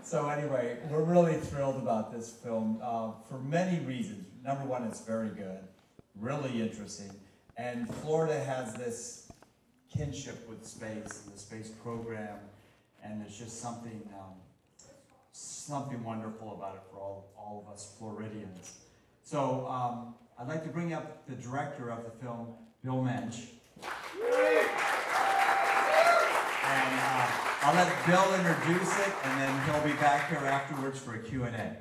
So anyway, we're really thrilled about this film for many reasons. Number one, it's very good, really interesting, and Florida has this kinship with space and the space program, and there's just something wonderful about it for all of us Floridians. So I'd like to bring up the director of the film, Bill Mensch. And I'll let Bill introduce it, and then he'll be back here afterwards for a Q&A.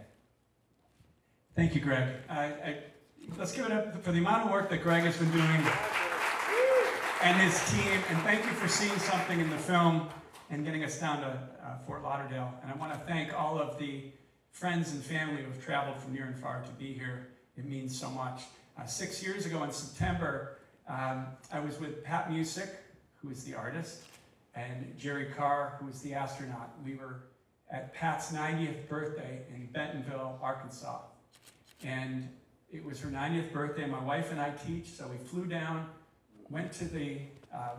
Thank you, Greg. Let's give it up for the amount of work that Greg has been doing and his team, and thank you for seeing something in the film and getting us down to Fort Lauderdale. And I want to thank all of the friends and family who have traveled from near and far to be here. It means so much. 6 years ago in September, I was with Pat Music, who is the artist, and Jerry Carr, who is the astronaut. We were at Pat's 90th birthday in Bentonville, Arkansas. And it was her 90th birthday. My wife and I teach, so we flew down, went to the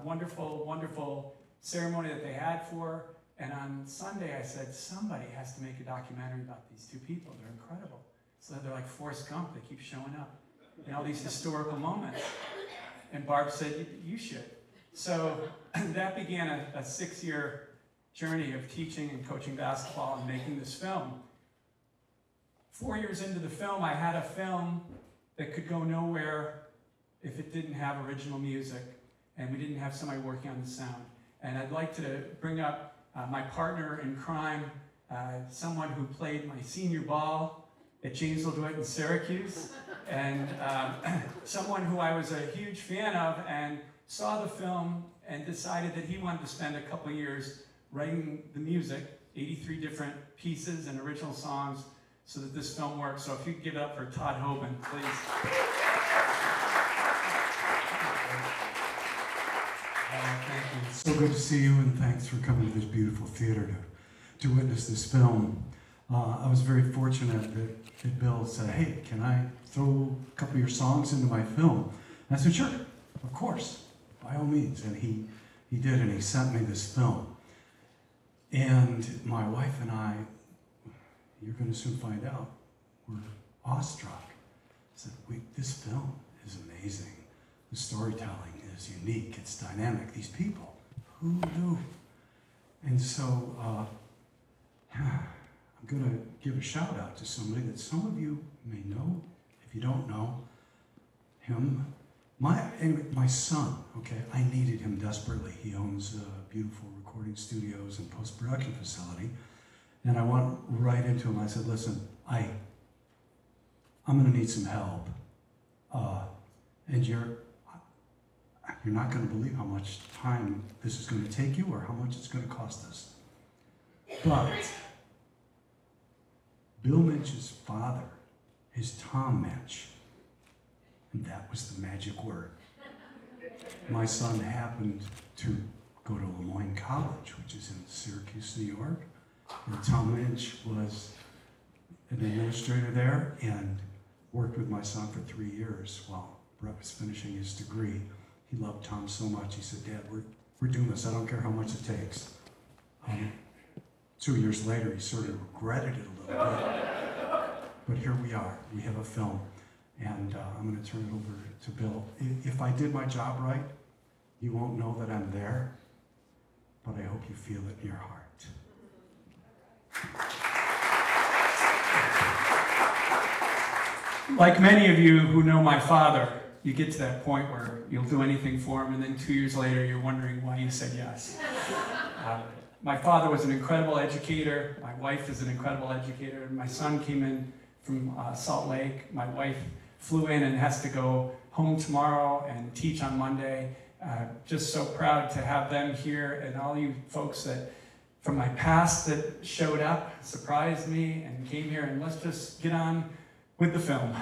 wonderful, wonderful ceremony that they had for her. And on Sunday, I said, somebody has to make a documentary about these two people. They're incredible. So they're like Forrest Gump. They keep showing up in all these historical moments. And Barb said, you should. So that began a 6-year journey of teaching and coaching basketball and making this film. 4 years into the film, I had a film that could go nowhere if it didn't have original music and we didn't have somebody working on the sound. And I'd like to bring up my partner in crime, someone who played my senior ball at James LeDuit in Syracuse, and someone who I was a huge fan of and saw the film and decided that he wanted to spend a couple of years writing the music, 83 different pieces and original songs, so that this film works. So if you could give it up for Todd Hoban, please. Thank you. It's so good to see you, and thanks for coming to this beautiful theater to witness this film. I was very fortunate that Bill said, hey, can I throw a couple of your songs into my film? And I said, sure, of course, by all means. And he did, and he sent me this film. And my wife and I, you're going to soon find out, were awestruck. I said, this film is amazing. The storytelling is unique, it's dynamic. These people, who knew? And so I'm going to give a shout out to somebody that some of you may know. If you don't know him, my son, okay, I needed him desperately. He owns beautiful recording studios and post-production facility. And I went right into him. I said, listen, I'm going to need some help. And you're not going to believe how much time this is going to take you or how much it's going to cost us. But Bill Mensch's father is Tom Mensch. And that was the magic word. My son happened to go to Le Moyne College, which is in Syracuse, New York. And Tom Mensch was an administrator there and worked with my son for 3 years while Brett was finishing his degree. He loved Tom so much, he said, Dad, we're doing this, I don't care how much it takes. 2 years later, he sort of regretted it a little bit. But here we are, we have a film. And I'm going to turn it over to Bill. If I did my job right, you won't know that I'm there, but I hope you feel it in your heart. Like many of you who know my father, you get to that point where you'll do anything for him, and then 2 years later you're wondering why you said yes. My father was an incredible educator. My wife is an incredible educator. My son came in from Salt Lake. My wife flew in and has to go home tomorrow and teach on Monday. Just so proud to have them here, and all you folks that from my past that showed up, surprised me, and came here. And let's just get on with the film.